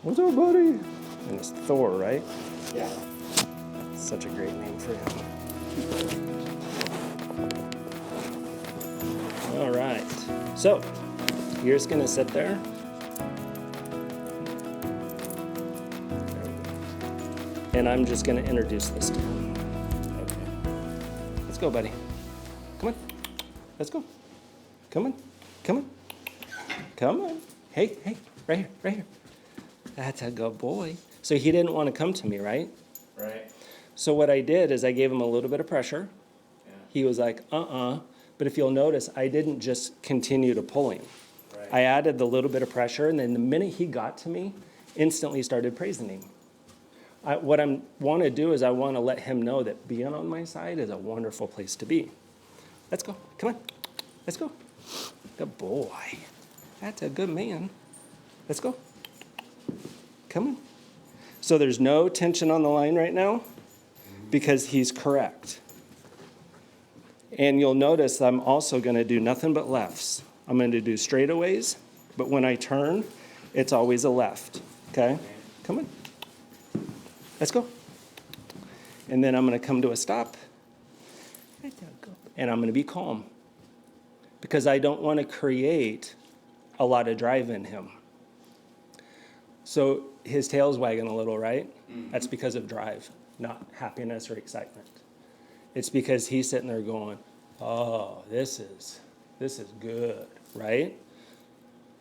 What's up, buddy? And it's Thor, right? Yeah. Such a great name for him. All right. So, you're just going to sit there. And I'm just going to introduce this to him. Okay. Let's go, buddy. Come on. Let's go. Come on. Come on. Come on. Hey, right here, right here. That's a good boy. So he didn't want to come to me, right? Right. So what I did is I gave him a little bit of pressure. Yeah. He was like, uh-uh. But if you'll notice, I didn't just continue to pull him. Right. I added the little bit of pressure, and then the minute he got to me, instantly started praising him. What I want to do is I want to let him know that being on my side is a wonderful place to be. Let's go. Come on. Let's go. Good boy. That's a good man. Let's go. Come on. So there's no tension on the line right now because he's correct. And you'll notice I'm also going to do nothing but lefts. I'm going to do straightaways, but when I turn, it's always a left. Okay? Come on. Let's go. And then I'm going to come to a stop. And I'm going to be calm because I don't want to create a lot of drive in him. So his tail's wagging a little, right? Mm-hmm. That's because of drive, not happiness or excitement. It's because he's sitting there going, oh, this is good, right?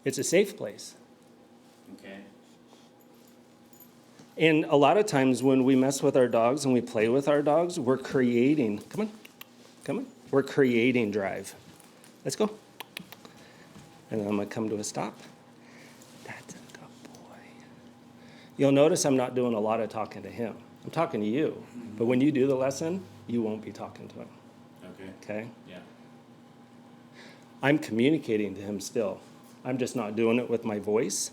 It's a safe place. Okay. And a lot of times when we mess with our dogs and we play with our dogs, we're creating, come on, we're creating drive. Let's go. And then I'm going to come to a stop. That's a good boy. You'll notice I'm not doing a lot of talking to him. I'm talking to you. Mm-hmm. But when you do the lesson, you won't be talking to him. Okay. Okay? Yeah. I'm communicating to him still. I'm just not doing it with my voice.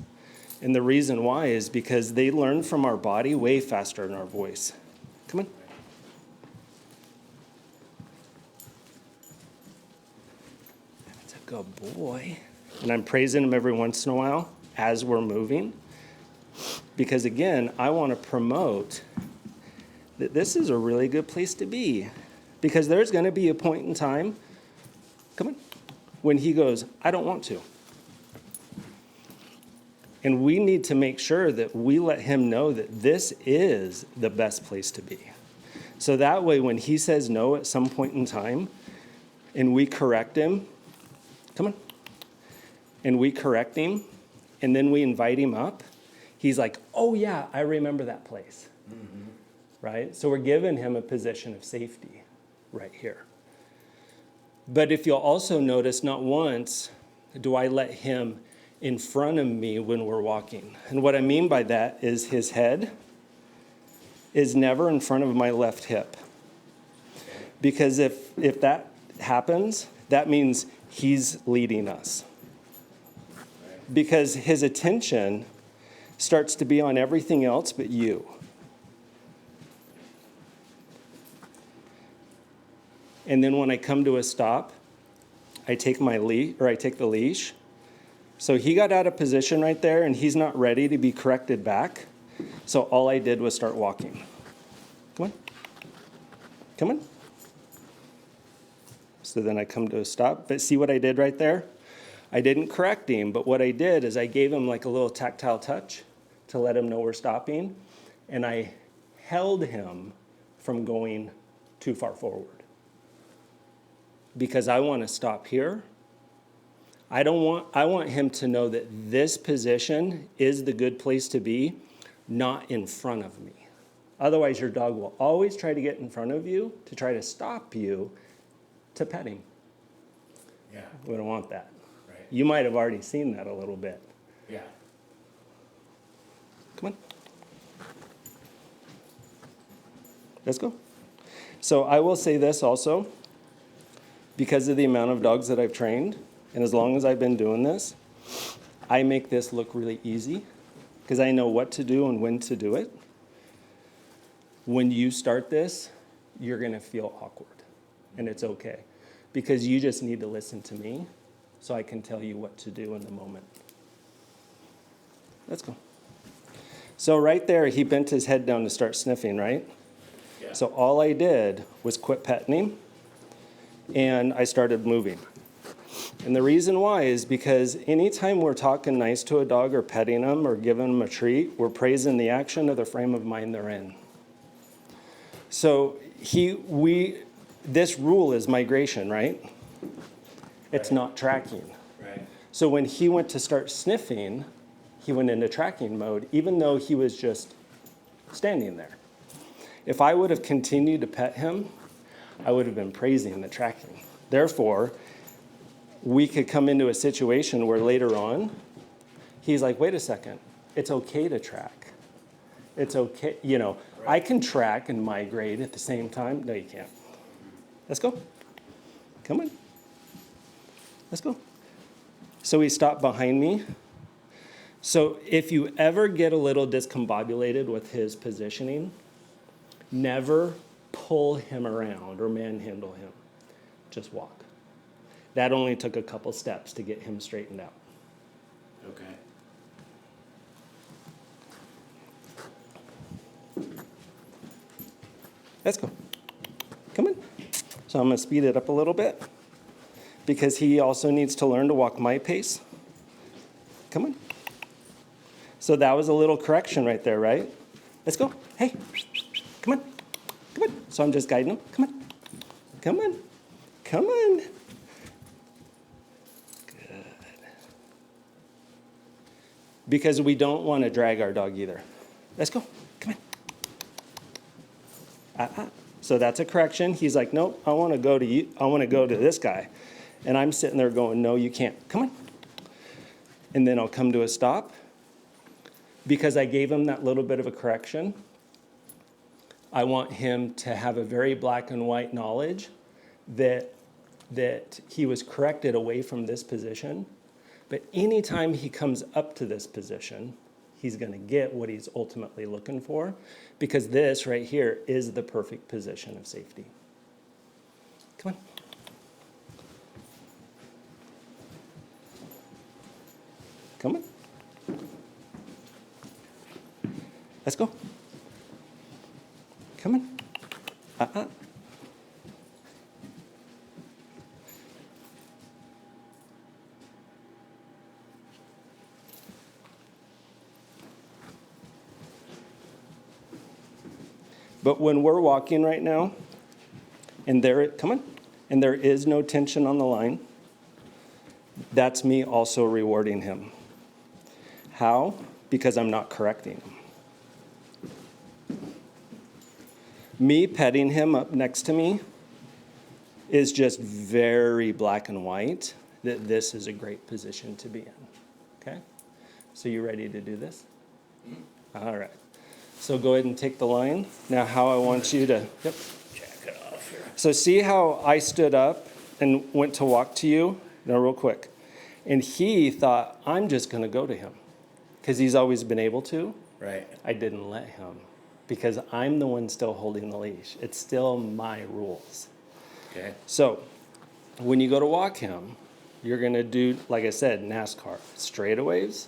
And the reason why is because they learn from our body way faster than our voice. Come on. That's a good boy. And I'm praising him every once in a while as we're moving. Because again, I want to promote that this is a really good place to be. Because there's going to be a point in time, come on, when he goes, I don't want to. And we need to make sure that we let him know that this is the best place to be. So that way, when he says no at some point in time, and we correct him, come on, and we correct him, and then we invite him up, he's like, oh yeah, I remember that place, mm-hmm. Right? So we're giving him a position of safety right here. But if you'll also notice, not once do I let him in front of me when we're walking. And what I mean by that is his head is never in front of my left hip. Because if that happens, that means he's leading us. Because his attention starts to be on everything else but you. And then when I come to a stop, I take the leash. So he got out of position right there, and he's not ready to be corrected back. So all I did was start walking. Come on. Come on. So then I come to a stop. But see what I did right there? I didn't correct him, but what I did is I gave him like a little tactile touch to let him know we're stopping, and I held him from going too far forward. Because I want to stop here. I want him to know that this position is the good place to be, not in front of me. Otherwise, your dog will always try to get in front of you to try to stop you to pet him. Yeah. We don't want that. Right. You might have already seen that a little bit. Yeah. Come on. Let's go. So I will say this also, because of the amount of dogs that I've trained, and as long as I've been doing this, I make this look really easy because I know what to do and when to do it. When you start this, you're going to feel awkward, and it's okay because you just need to listen to me so I can tell you what to do in the moment. Let's go. So right there, he bent his head down to start sniffing, right? Yeah. So all I did was quit petting him, and I started moving. And the reason why is because anytime we're talking nice to a dog or petting them or giving them a treat, we're praising the action of the frame of mind they're in. So this rule is migration, right? It's Right. not tracking. Right. So when he went to start sniffing, he went into tracking mode, even though he was just standing there. If I would have continued to pet him, I would have been praising the tracking. Therefore, we could come into a situation where later on, he's like, wait a second, it's okay to track. It's okay, I can track and migrate at the same time. No, you can't. Let's go. Come on. Let's go. So he stopped behind me. So if you ever get a little discombobulated with his positioning, never pull him around or manhandle him. Just walk. That only took a couple steps to get him straightened out. Okay. Let's go. Come on. So I'm going to speed it up a little bit because he also needs to learn to walk my pace. Come on. So that was a little correction right there, right? Let's go. Hey, come on. Come on. So I'm just guiding him. Come on. Come on. Come on. Good. Because we don't want to drag our dog either. Let's go. Come on. So that's a correction. He's like, nope, I want to go to you. I want to go to this guy. And I'm sitting there going, no, you can't. Come on. And then I'll come to a stop. Because I gave him that little bit of a correction, I want him to have a very black and white knowledge that he was corrected away from this position. But anytime he comes up to this position, he's going to get what he's ultimately looking for, because this right here is the perfect position of safety. Come on. Come on. Let's go. Come on. But when we're walking right now, and there is no tension on the line, that's me also rewarding him. How? Because I'm not correcting him. Me petting him up next to me is just very black and white that this is a great position to be in. Okay? So you ready to do this? All right. So go ahead and take the line. Now how I want you to, Check it off here. So see how I stood up and went to walk to you? Now real quick. And he thought, I'm just going to go to him because he's always been able to. Right. I didn't let him because I'm the one still holding the leash. It's still my rules. Okay. So when you go to walk him, you're going to do, like I said, NASCAR, straightaways,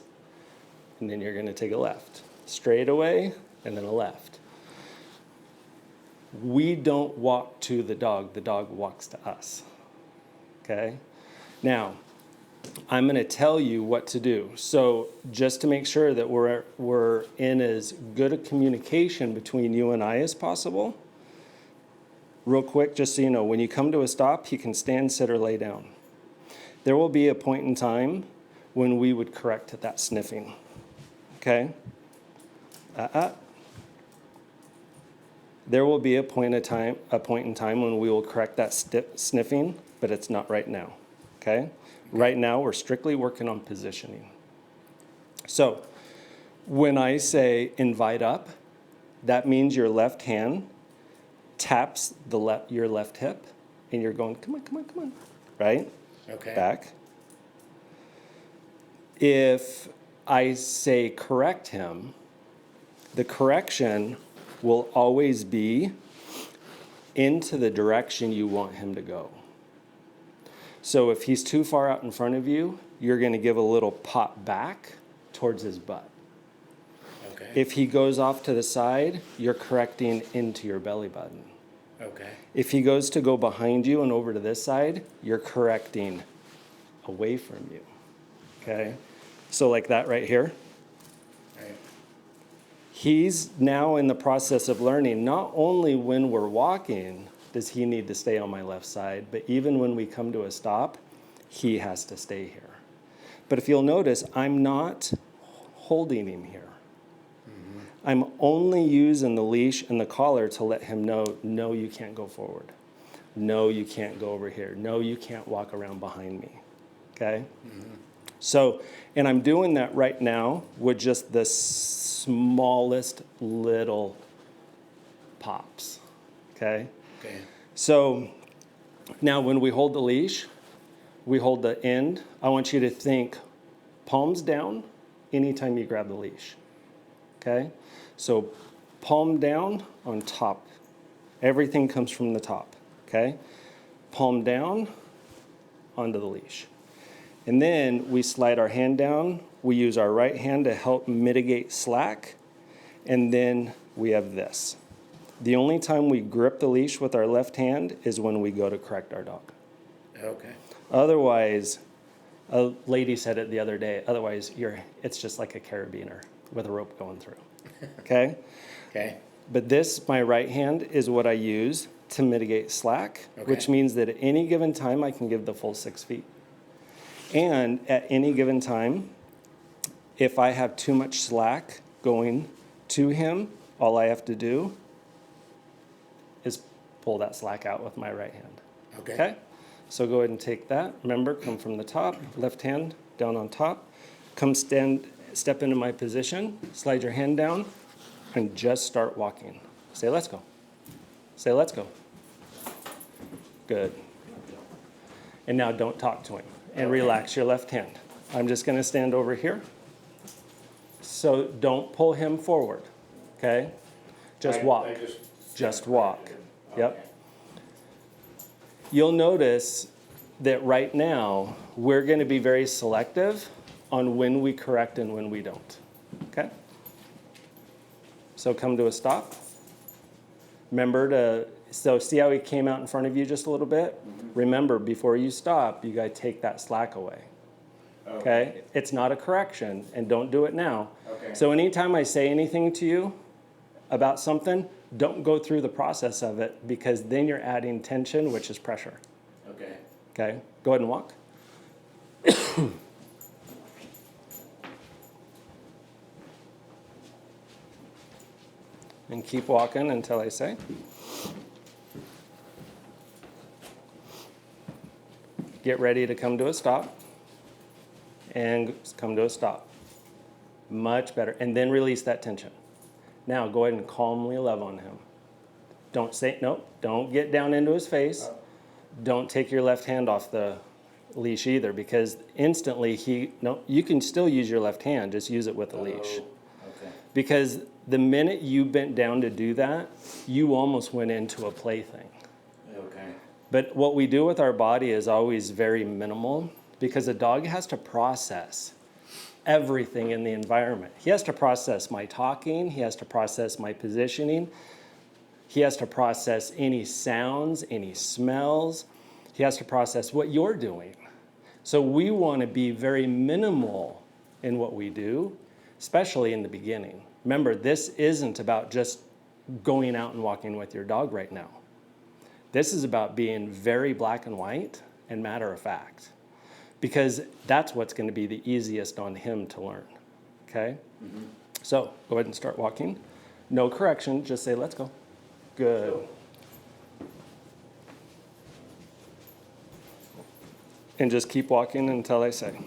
and then you're going to take a left. Straightaway, and then a left. We don't walk to the dog walks to us. Okay? Now, I'm going to tell you what to do. So just to make sure that we're in as good a communication between you and I as possible, real quick, just so you know, when you come to a stop, you can stand, sit, or lay down. There will be a point in time when we would correct that sniffing. Okay? There will be a point in time when we will correct that sniffing, but it's not right now. Okay? Right now, we're strictly working on positioning. So when I say invite up, that means your left hand taps your left hip, and you're going, come on, come on, come on, right? Okay. Back. If I say correct him, the correction will always be into the direction you want him to go. So if he's too far out in front of you, you're going to give a little pop back towards his butt. Okay. Okay. If he goes off to the side, you're correcting into your belly button. Okay. If he goes to go behind you and over to this side, you're correcting away from you. Okay? So like that right here. Right. He's now in the process of learning, not only when we're walking does he need to stay on my left side, but even when we come to a stop, he has to stay here. But if you'll notice, I'm not holding him here. I'm only using the leash and the collar to let him know, no, you can't go forward. No, you can't go over here. No, you can't walk around behind me. Okay? So, and I'm doing that right now with just the smallest little pops. Okay? Okay. So now when we hold the leash, we hold the end. I want you to think palms down anytime you grab the leash. Okay? So palm down on top. Everything comes from the top. Okay? Palm down onto the leash. And then we slide our hand down. We use our right hand to help mitigate slack. And then we have this. The only time we grip the leash with our left hand is when we go to correct our dog. Okay. Otherwise, a lady said it the other day, otherwise it's just like a carabiner with a rope going through. Okay? Okay. But this, my right hand, is what I use to mitigate slack, Okay. which means that at any given time I can give the full 6 feet. And at any given time, if I have too much slack going to him, all I have to do is pull that slack out with my right hand. Okay. Okay? So go ahead and take that. Remember, come from the top, left hand down on top. Come step into my position, slide your hand down, and just start walking. Say, let's go. Say, let's go. Good. And now don't talk to him. And relax your left hand. I'm just going to stand over here. So don't pull him forward. Okay? Just walk. Just walk. Yep. You'll notice that right now, we're going to be very selective on when we correct and when we don't. Okay? So come to a stop. Remember to, so see how he came out in front of you just a little bit? Remember, before you stop, you got to take that slack away. Okay? It's not a correction, and don't do it now. Okay. So anytime I say anything to you about something, don't go through the process of it, because then you're adding tension, which is pressure. Okay. Okay? Go ahead and walk. And keep walking until I say. Get ready to come to a stop. And come to a stop. Much better. And then release that tension. Now go ahead and calmly love on him. Don't say, nope, don't get down into his face. Don't take your left hand off the leash either, because instantly you can still use your left hand, just use it with the leash. Okay. Because the minute you bent down to do that, you almost went into a plaything. Okay. But what we do with our body is always very minimal, because a dog has to process everything in the environment. He has to process my talking, he has to process my positioning, he has to process any sounds, any smells, he has to process what you're doing. So we want to be very minimal in what we do, especially in the beginning. Remember, this isn't about just going out and walking with your dog right now. This is about being very black and white and matter of fact, because that's what's going to be the easiest on him to learn. Okay? Mm-hmm. So go ahead and start walking. No correction, just say, let's go. Good. And just keep walking until I say.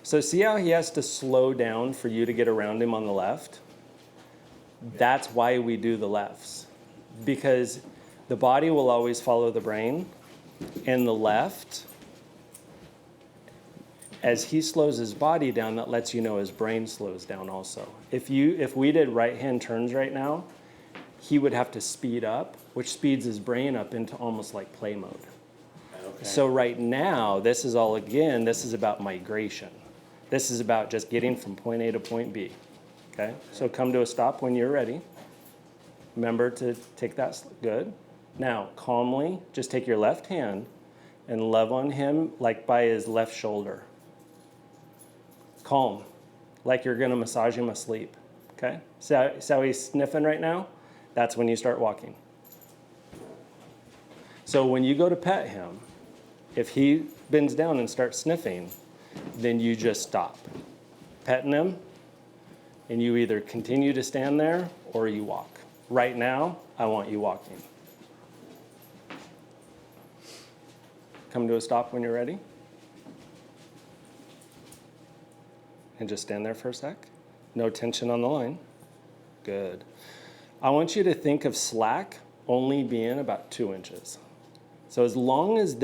So see how he has to slow down for you to get around him on the left? That's why we do the lefts. Because the body will always follow the brain, and the left, as he slows his body down, that lets you know his brain slows down also. If we did right-hand turns right now, he would have to speed up, which speeds his brain up into almost like play mode. Okay. So right now, this is about migration. This is about just getting from point A to point B. Okay? So come to a stop when you're ready. Remember to take that, good. Now, calmly, just take your left hand and love on him like by his left shoulder. Calm, like you're gonna massage him asleep, okay? See how he's sniffing right now? That's when you start walking. So when you go to pet him, if he bends down and starts sniffing, then you just stop petting him, and you either continue to stand there or you walk. Right now, I want you walking. Come to a stop when you're ready. And just stand there for a sec. No tension on the line. Good. I want you to think of slack only being about 2 inches. So as long as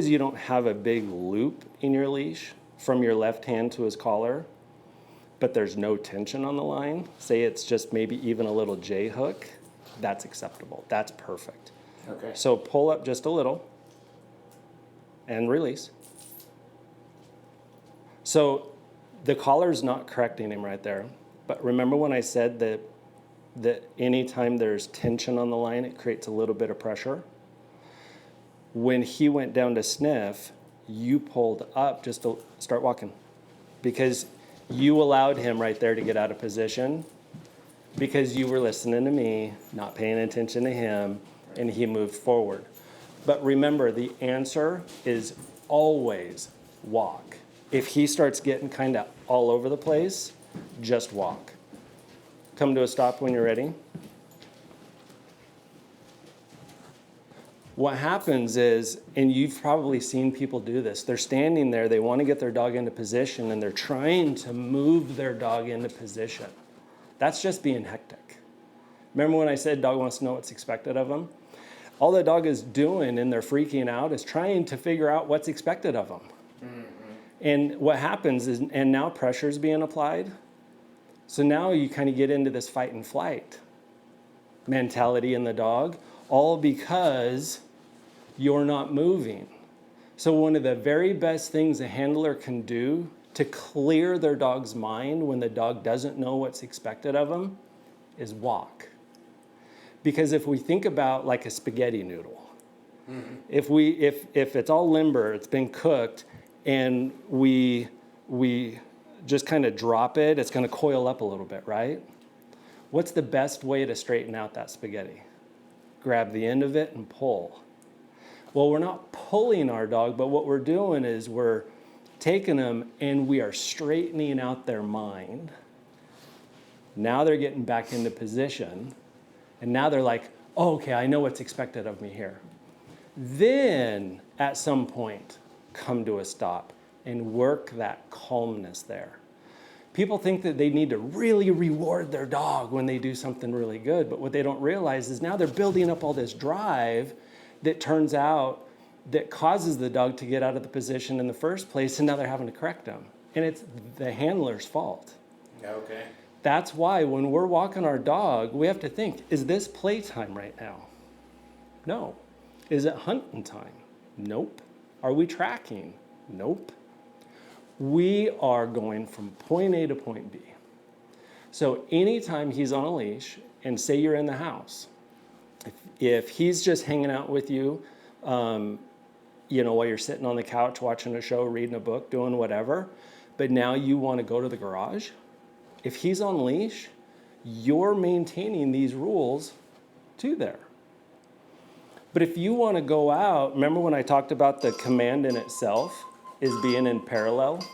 you don't have a big loop in your leash from your left hand to his collar, but there's no tension on the line, say it's just maybe even a little J hook, that's acceptable. That's perfect. Okay. So pull up just a little and release. So the collar's not correcting him right there, but remember when I said that anytime there's tension on the line, it creates a little bit of pressure? When he went down to sniff, you pulled up just to start walking because you allowed him right there to get out of position because you were listening to me, not paying attention to him, and he moved forward. But remember, the answer is always walk. If he starts getting kind of all over the place, just walk. Come to a stop when you're ready. What happens is, and you've probably seen people do this, they're standing there, they want to get their dog into position, and they're trying to move their dog into position. That's just being hectic. Remember when I said dog wants to know what's expected of them? All the dog is doing, and they're freaking out, is trying to figure out what's expected of them. Mm-hmm. And what happens is, and now pressure's being applied, so now you kind of get into this fight and flight mentality in the dog, all because you're not moving. So one of the very best things a handler can do to clear their dog's mind when the dog doesn't know what's expected of them is walk. Because if we think about like a spaghetti noodle, if it's all limber, it's been cooked, and we just kind of drop it, it's going to coil up a little bit, right? What's the best way to straighten out that spaghetti? Grab the end of it and pull. Well, we're not pulling our dog, but what we're doing is we're taking them and we are straightening out their mind. Now they're getting back into position, and now they're like, oh, okay, I know what's expected of me here. Then, at some point, come to a stop and work that calmness there. People think that they need to really reward their dog when they do something really good, but what they don't realize is now they're building up all this drive that turns out that causes the dog to get out of the position in the first place, and now they're having to correct them. And it's the handler's fault. Okay. That's why when we're walking our dog, we have to think, is this playtime right now? No. Is it hunting time? Nope. Are we tracking? Nope. We are going from point A to point B. So anytime he's on a leash, and say you're in the house, if he's just hanging out with you, while you're sitting on the couch watching a show, reading a book, doing whatever, but now you want to go to the garage, if he's on leash, you're maintaining these rules to there. But if you want to go out, remember when I talked about the command in itself is being in parallel?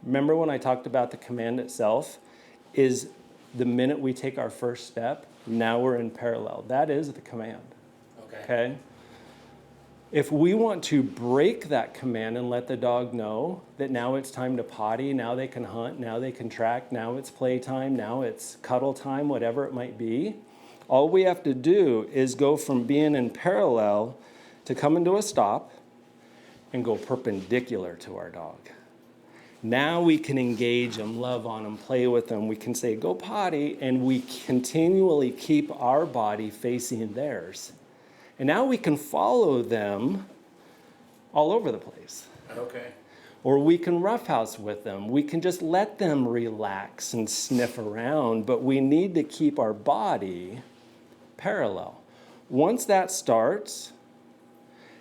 Remember when I talked about the command itself is the minute we take our first step, now we're in parallel. That is the command. Okay? If we want to break that command and let the dog know that now it's time to potty, now they can hunt, now they can track, now it's playtime, now it's cuddle time, whatever it might be, all we have to do is go from being in parallel to coming to a stop and go perpendicular to our dog. Now we can engage them, love on them, play with them. We can say, go potty, and we continually keep our body facing theirs. And now we can follow them all over the place. Okay. Or we can roughhouse with them. We can just let them relax and sniff around, but we need to keep our body parallel. Once that starts,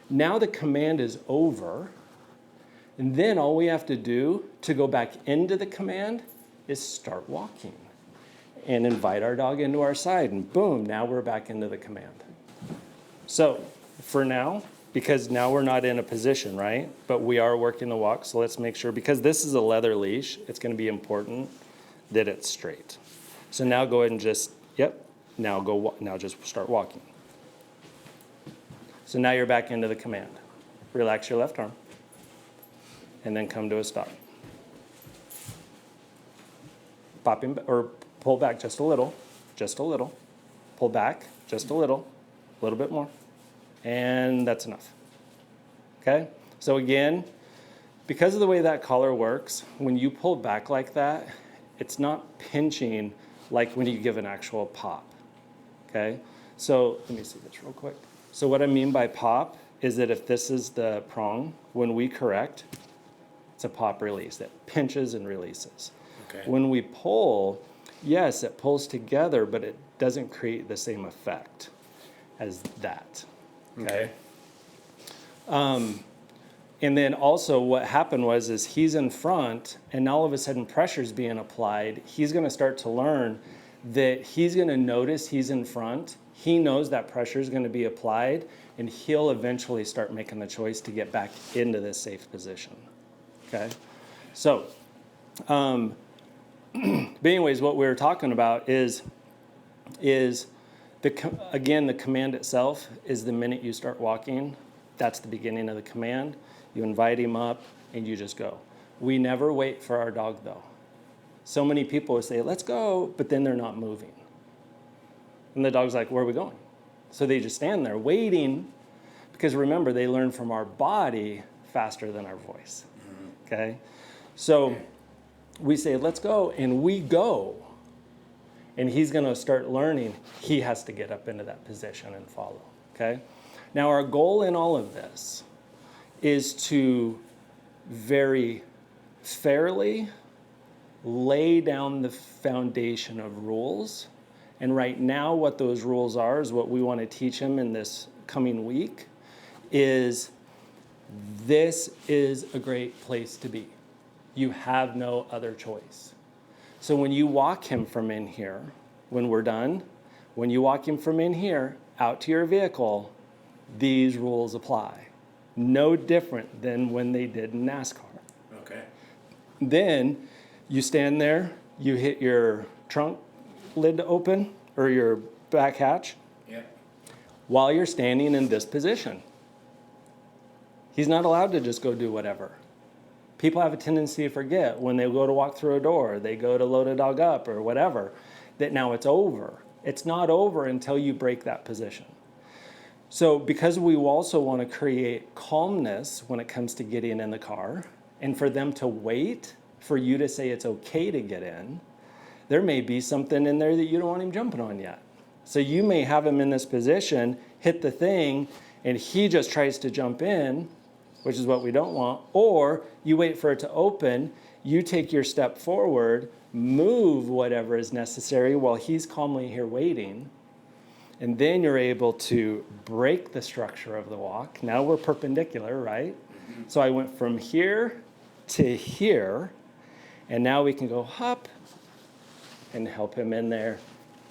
now the command is over, and then all we have to do to go back into the command is start walking and invite our dog into our side, and boom, now we're back into the command. So for now, because now we're not in a position, right? But we are working the walk, so let's make sure, because this is a leather leash, it's gonna be important that it's straight. So now go ahead and just, now just start walking. So now you're back into the command. Relax your left arm, and then come to a stop. Pop him, or pull back just a little, pull back just a little bit more. And that's enough, okay? So again, because of the way that collar works, when you pull back like that, it's not pinching like when you give an actual pop, okay? So let me see this real quick. So what I mean by pop is that if this is the prong, when we correct, it's a pop release that pinches and releases. Okay. When we pull, yes, it pulls together, but it doesn't create the same effect as that. Okay. And then also what happened is he's in front, and all of a sudden pressure's being applied. He's going to start to learn that he's going to notice he's in front. He knows that pressure is going to be applied, and he'll eventually start making the choice to get back into this safe position. Okay. So, but anyways, what we were talking about is again, the command itself is the minute you start walking, that's the beginning of the command. You invite him up and you just go. We never wait for our dog though. So many people will say, let's go, but then they're not moving. And the dog's like, where are we going? So they just stand there waiting, because remember, they learn from our body faster than our voice, okay? So we say, let's go, and we go. And he's going to start learning he has to get up into that position and follow, okay? Now, our goal in all of this is to very fairly lay down the foundation of rules. And right now, what those rules are is what we want to teach him in this coming week is this is a great place to be. You have no other choice. So when you walk him from in here, when we're done, when you walk him from in here out to your vehicle, these rules apply. No different than when they did in NASCAR. Okay. Then you stand there, you hit your trunk lid to open, or your back hatch, Yep. while you're standing in this position. He's not allowed to just go do whatever. People have a tendency to forget when they go to walk through a door, they go to load a dog up or whatever, that now it's over. It's not over until you break that position. So because we also want to create calmness when it comes to getting in the car, and for them to wait for you to say it's okay to get in, there may be something in there that you don't want him jumping on yet. So you may have him in this position, hit the thing, and he just tries to jump in, which is what we don't want, or you wait for it to open, you take your step forward, move whatever is necessary while he's calmly here waiting, and then you're able to break the structure of the walk. Now we're perpendicular, right? Mm-hmm. So I went from here to here, and now we can go hop and help him in there,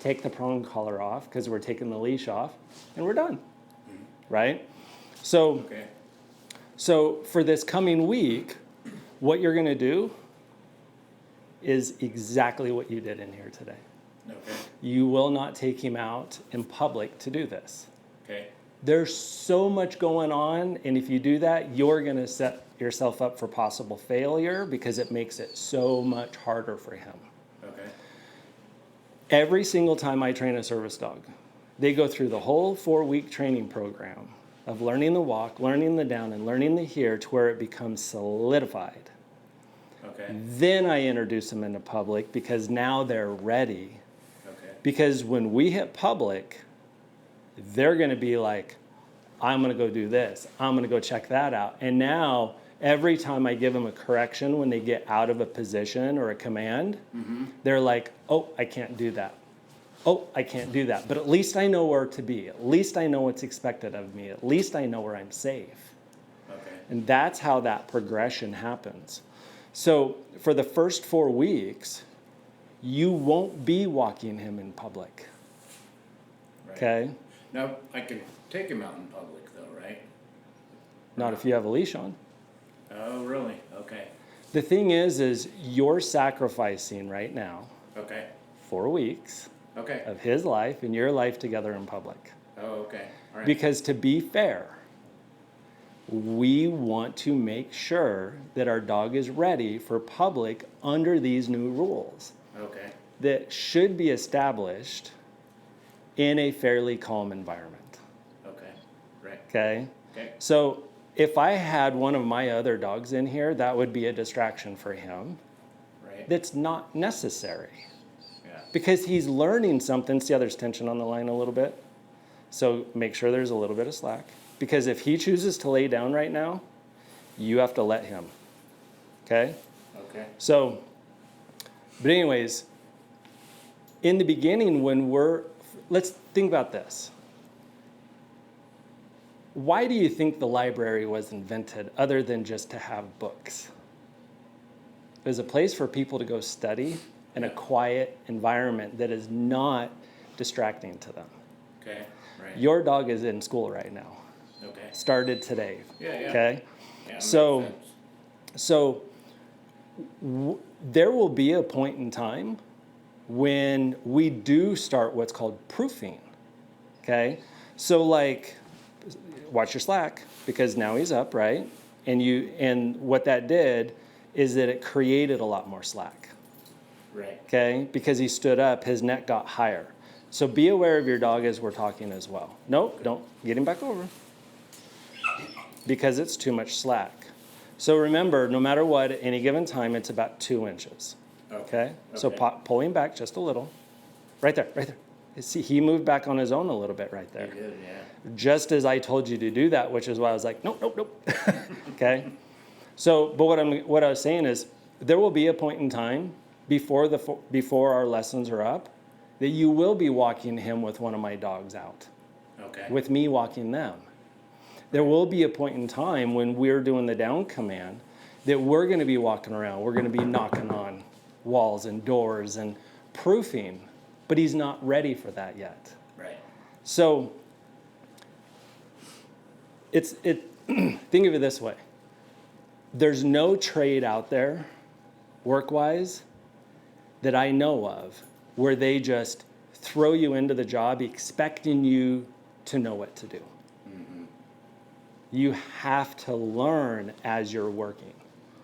take the prong collar off because we're taking the leash off, and we're done, right? So. Okay. So for this coming week, what you're going to do is exactly what you did in here today. Okay. You will not take him out in public to do this. Okay. There's so much going on, and if you do that, you're going to set yourself up for possible failure because it makes it so much harder for him. Okay. Every single time I train a service dog, they go through the whole 4-week training program of learning the walk, learning the down, and learning the here to where it becomes solidified. Okay. Then I introduce them into public because now they're ready. Okay. Because when we hit public, they're going to be like, I'm going to go do this. I'm going to go check that out. And now every time I give them a correction when they get out of a position or a command, they're like, oh, I can't do that. Oh, I can't do that. But at least I know where to be. At least I know what's expected of me. At least I know where I'm safe. Okay. And that's how that progression happens. So for the first 4 weeks, you won't be walking him in public. Right. Okay? Now, I can take him out in public though, right? Not if you have a leash on. Oh, really? Okay. The thing is you're sacrificing right now Okay. 4 weeks Okay. of his life and your life together in public. Oh, okay. All right. Because to be fair, we want to make sure that our dog is ready for public under these new rules Okay. that should be established in a fairly calm environment. Okay. Right. Okay? Okay. So if I had one of my other dogs in here, that would be a distraction for him Right. that's not necessary. Yeah. Because he's learning something. See how there's tension on the line a little bit? So make sure there's a little bit of slack. Because if he chooses to lay down right now, you have to let him. Okay? Okay. So, but anyways, in the beginning let's think about this. Why do you think the library was invented other than just to have books? It was a place for people to go study in a quiet environment that is not distracting to them. Okay. Right. Your dog is in school right now. Okay. Started today. Yeah, yeah. Okay? Yeah, makes So, sense. There will be a point in time when we do start what's called proofing. Okay? So like, watch your slack, because now he's up, right? And what that did is that it created a lot more slack. Right. Okay? Because he stood up, his neck got higher. So be aware of your dog as we're talking as well. Nope, don't get him back over. Because it's too much slack. So remember, no matter what, at any given time, it's about 2 inches. Okay? So pull him back just a little. Right there, right there. See, he moved back on his own a little bit right there. He did, yeah. Just as I told you to do that, which is why I was like, nope, nope, nope. Okay? So, but what I was saying is, there will be a point in time before our lessons are up that you will be walking him with one of my dogs out. Okay. With me walking them. There will be a point in time when we're doing the down command that we're going to be walking around. We're going to be knocking on walls and doors and proofing, but he's not ready for that yet. Right. So think of it this way. There's no trade out there, work-wise, that I know of where they just throw you into the job expecting you to know what to do. Mm-hmm. You have to learn as you're working,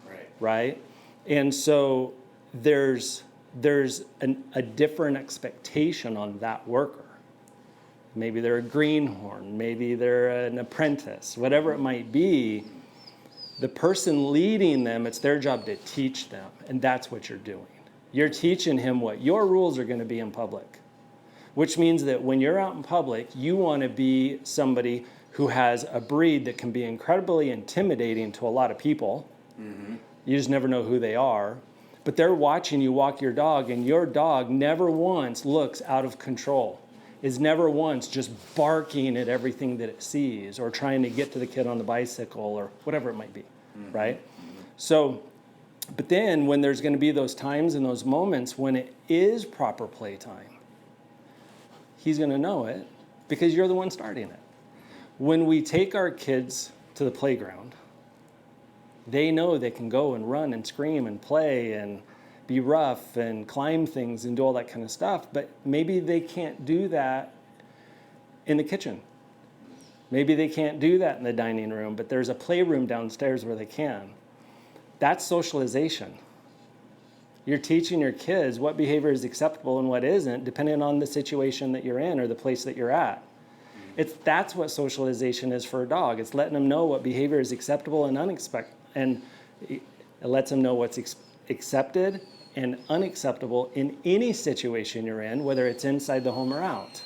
Right. right? And so there's a different expectation on that worker. Maybe they're a greenhorn, maybe they're an apprentice, whatever it might be. The person leading them, it's their job to teach them, and that's what you're doing. You're teaching him what your rules are going to be in public, which means that when you're out in public, you want to be somebody who has a breed that can be incredibly intimidating to a lot of people. Mm-hmm. You just never know who they are. But they're watching you walk your dog, and your dog never once looks out of control, is never once just barking at everything that it sees or trying to get to the kid on the bicycle or whatever it might be, right? So, but then when there's going to be those times and those moments when it is proper playtime, he's going to know it because you're the one starting it. When we take our kids to the playground, they know they can go and run and scream and play and be rough and climb things and do all that kind of stuff, but maybe they can't do that in the kitchen. Maybe they can't do that in the dining room, but there's a playroom downstairs where they can. That's socialization. You're teaching your kids what behavior is acceptable and what isn't, depending on the situation that you're in or the place that you're at. That's what socialization is for a dog. It's letting them know what behavior is acceptable and unexpected, and it lets them know what's accepted and unacceptable in any situation you're in, whether it's inside the home or out.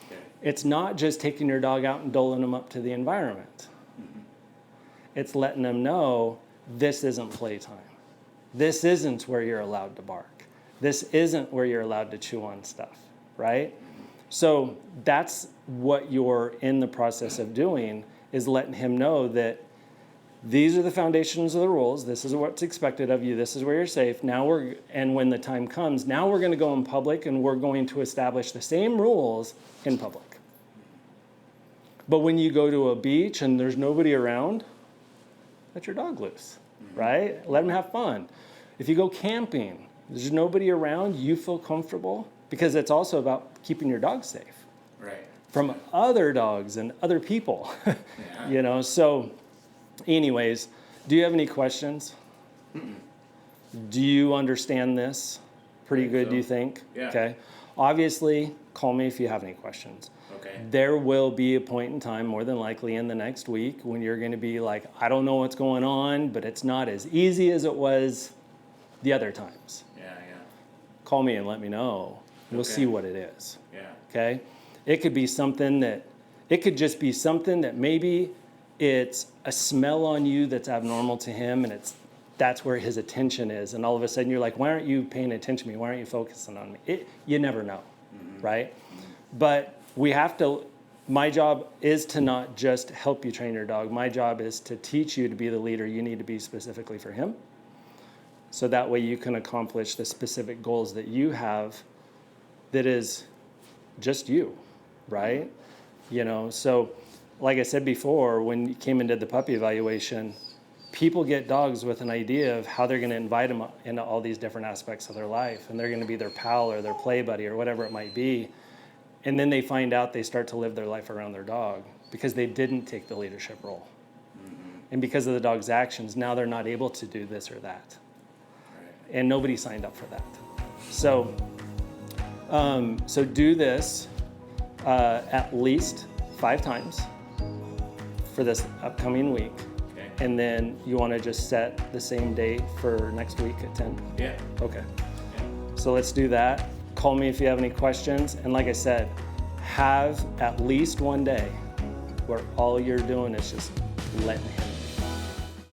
Okay. it's not just taking your dog out and doling them up to the environment. It's letting them know this isn't playtime. This isn't where you're allowed to bark. This isn't where you're allowed to chew on stuff, right? So that's what you're in the process of doing, is letting him know that these are the foundations of the rules. This is what's expected of you. This is where you're safe. And when the time comes, now we're going to go in public and we're going to establish the same rules in public. But when you go to a beach and there's nobody around, let your dog loose, right? Let him have fun. If you go camping, there's nobody around, you feel comfortable, because it's also about keeping your dog safe. Right. From other dogs and other people, Yeah. So anyways, do you have any questions? Do you understand this pretty Think good, so. do you think? Yeah. Okay. Obviously, call me if you have any questions. Okay. There will be a point in time, more than likely in the next week, when you're going to be like, I don't know what's going on, but it's not as easy as it was the other times. Yeah. Call me and let me know. We'll Okay. see what it is. Yeah. Okay? It could just be something that maybe it's a smell on you that's abnormal to him, and that's where his attention is. And all of a sudden you're like, why aren't you paying attention to me? Why aren't you focusing on me? You never know, right? But my job is to not just help you train your dog. My job is to teach you to be the leader you need to be specifically for him. So that way you can accomplish the specific goals that you have that is just you, right? So like I said before, when you came and did the puppy evaluation, people get dogs with an idea of how they're going to invite them into all these different aspects of their life, and they're going to be their pal or their play buddy or whatever it might be. And then they find out they start to live their life around their dog because they didn't take the leadership role. And because of the dog's actions, now they're not able to do this or that. Right. And nobody signed up for that. So do this at least 5 times for this upcoming week. Okay. And then you want to just set the same date for next week at 10? Yeah. Okay. Yeah. So let's do that. Call me if you have any questions. And like I said, have at least one day where all you're doing is just letting him